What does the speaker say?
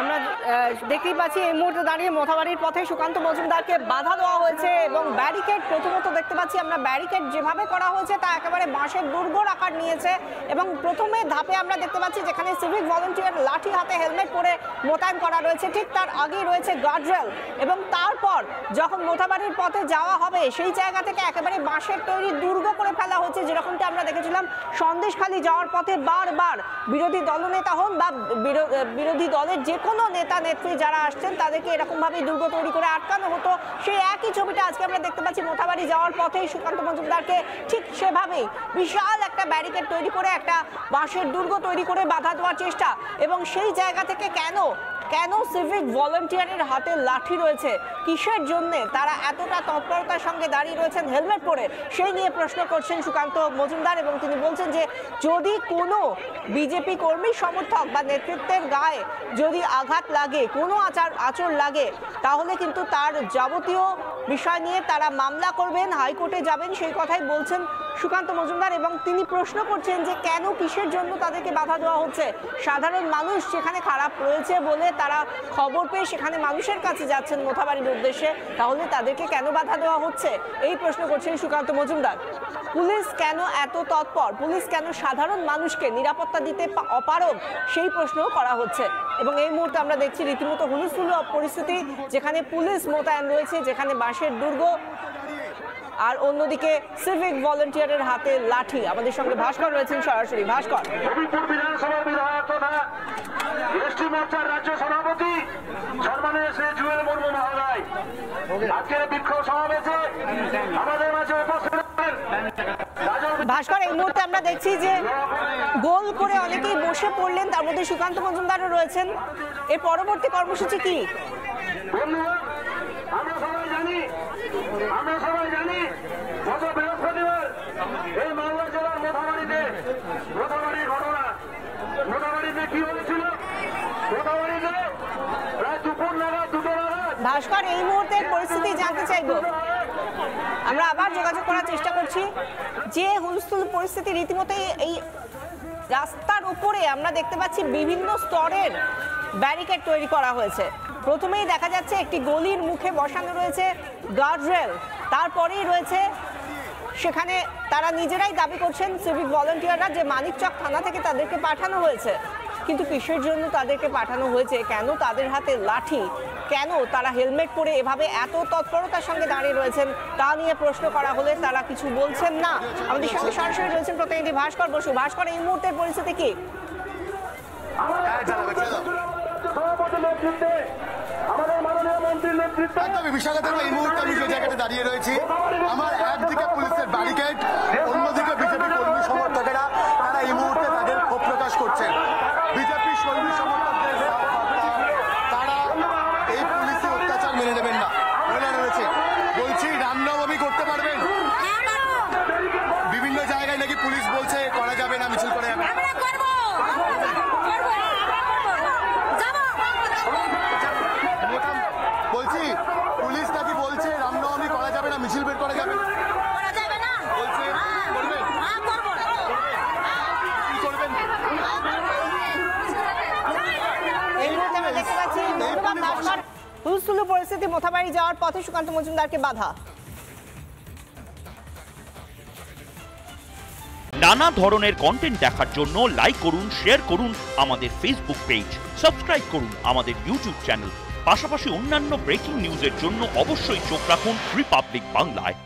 আমরা দেখতেই পাচ্ছি এই মুহূর্তে দাঁড়িয়ে মোথাবাড়ির পথে সুকান্ত মজুমদারকে বাধা দেওয়া হয়েছে এবং ব্যারিকেড প্রথমত দেখতে পাচ্ছি আমরা ব্যারিকেড যেভাবে করা হয়েছে তা একেবারে বাঁশের দুর্গর আকার নিয়েছে এবং প্রথমে ধাপে আমরা দেখতে পাচ্ছি যেখানে সিভিক ভলেন্টিয়ার লাঠি হাতে হেলমেট পরে মোতায়েন করা রয়েছে, ঠিক তার আগেই রয়েছে গার্ডরেল এবং তারপর যখন মোথাবাড়ির পথে যাওয়া হবে সেই জায়গা থেকে একেবারে বাঁশের তৈরি দুর্গ করে ফেলা হচ্ছে, যেরকমটা আমরা দেখেছিলাম সন্দেশখালী যাওয়ার পথে বারবার বিরোধী দলনেতা হন বা বিরোধী দলের যে কোনো নেতা নেত্রী যারা আসছেন তাদেরকে এরকমভাবে দুর্গ তৈরি করে আটকানো হতো। সেই একই ছবিটা আজকে আমরা দেখতে পাচ্ছি মোথাবাড়ি যাওয়ার পথেই সুকান্ত মজুমদারকে ঠিক সেভাবেই বিশাল একটা ব্যারিকেড তৈরি করে একটা বাঁশের দুর্গ তৈরি করে বাধা দেওয়ার চেষ্টা। এবং সেই জায়গা থেকে কেন সিভিক ভলেন্টিয়ারের হাতে লাঠি রয়েছে, কিসের জন্য তারা এতটা তৎপরতার সঙ্গে দাঁড়িয়ে রয়েছেন হেলমেট পরে, সেই নিয়ে প্রশ্ন করছেন সুকান্ত মজুমদার এবং তিনি বলছেন যে যদি কোনো বিজেপি কর্মী সমর্থক বা নেতৃত্বের গায়ে যদি আঘাত লাগে, কোনো আচর লাগে, তাহলে কিন্তু তার যাবতীয় বিষয় নিয়ে তারা মামলা করবেন, হাইকোর্টে যাবেন, সেই কথাই বলছেন সুকান্ত মজুমদার। এবং তিনি প্রশ্ন করছেন যে কেন, কিসের জন্য তাদেরকে বাধা দেওয়া হচ্ছে। সাধারণ মানুষ সেখানে খারাপ রয়েছে বলে তারা খবর পেয়ে সেখানে মানুষের কাছে যাচ্ছেন মোথাবাড়ির উদ্দেশ্যে, তাহলে তাদেরকে কেন বাধা দেওয়া হচ্ছে এই প্রশ্ন করছেন সুকান্ত মজুমদার। পুলিশ কেন এত তৎপর, পুলিশ কেন সাধারণ মানুষকে নিরাপত্তা দিতে অপারগ, সেই প্রশ্নও করা হচ্ছে। এবং এই মুহূর্তে আমরা দেখছি রীতিমতো হুলস্থুল পরিস্থিতি, যেখানে পুলিশ মোতায়েন রয়েছে, যেখানে বাঁশের দুর্গ আর অন্যদিকে সিভিক ভলেন্টিয়ারের হাতে লাঠি। আমাদের সঙ্গে ভাস্কর রয়েছেন সরাসরি। ভাস্কর, বিধানসভার বিধায়ক তথা এসটি মোর্চার রাজ্য সভাপতি সম্মানীয় শ্রী জুয়েল মুর্মু মহোদয় আজকের বিক্ষোভ সমাবেশে আমাদের মাঝে উপস্থিত। ভাস্কর, এই মুহূর্তে আমরা দেখছি যে গোল করে অনেকেই বসে পড়লেন, তার মধ্যে সুকান্ত মজুমদারও রয়েছেন। এর পরবর্তী কর্মসূচি কি? আমরা সবাই জানি গত বৃহস্পতিবার এই মালদা জেলার মোথাবাড়ির ঘটনা। মোথাবাড়িতে কি হয়েছিল? মোথাবাড়িতে প্রায় দুপুর নাগাদ, দুটো নাগাদ। ভাস্কর, এই মুহূর্তের পরিস্থিতি জানতে চাইবো, আমরা আবার যোগাযোগ করার চেষ্টা করছি। যে হুলস্থুল পরিস্থিতি, রীতিমতো এই রাস্তার উপরে আমরা দেখতে পাচ্ছি বিভিন্ন স্তরের ব্যারিকেড তৈরি করা হয়েছে। প্রথমেই দেখা যাচ্ছে একটি গলির মুখে বসানো রয়েছে গার্ডরেল, তারপরেই রয়েছে সেখানে তারা নিজেরাই দাবি করছেন সিভিক ভলেন্টিয়াররা যে মানিকচক থানা থেকে তাদেরকে পাঠানো হয়েছে। কিন্তু কিসের জন্য তাদেরকে পাঠানো হয়েছে, কেন তাদের হাতে লাঠি, কেন তারা হেলমেট পরে এভাবে এত তৎপরতার সঙ্গে দাঁড়িয়ে রয়েছেন, তা নিয়ে প্রশ্ন করা হলে তারা কিছু বলছেন না। আমাদের সঙ্গে সরাসরি রয়েছেন প্রতিনিধি ভাস্কর বসু। ভাস্কর, এই মুহূর্তের পরিস্থিতি কি? এই মুহূর্তে আমি যে জায়গাতে দাঁড়িয়ে রয়েছি, আমার একদিকে পুলিশের ব্যারিকেড, অন্যদিকে বিজেপি কর্মী সমর্থকেরা তারা এই মুহূর্তে তাদের ক্ষোভ প্রকাশ করছেন। বিজেপি কর্মী সমর্থকদের তারা এই পুলিশের অত্যাচার মেনে নেবেন না বলে রয়েছে। বলছি রামনবমী করতে পারবেন? বিভিন্ন জায়গায় নাকি পুলিশ বলছে করা যাবে না, মিছিল করে যাবে। বলছি পুলিশ নাকি বলছে রামনবমী করা যাবে না, মিছিল বের করা যাবে না বলছে। এই মুহূর্তে আমরা দেখতে পাচ্ছি হুলস্থুল পরিস্থিতি, মোথাবাড়ি যাওয়ার পথে সুকান্ত মজুমদারকে বাধা। নানা ধরনের কন্টেন্ট দেখার জন্য লাইক করুন, শেয়ার করুন আমাদের ফেসবুক পেজ, সাবস্ক্রাইব করুন আমাদের ইউটিউব চ্যানেল। পাশাপাশি অন্যান্য ব্রেকিং নিউজের জন্য অবশ্যই চোখ রাখুন রিপাবলিক বাংলায়।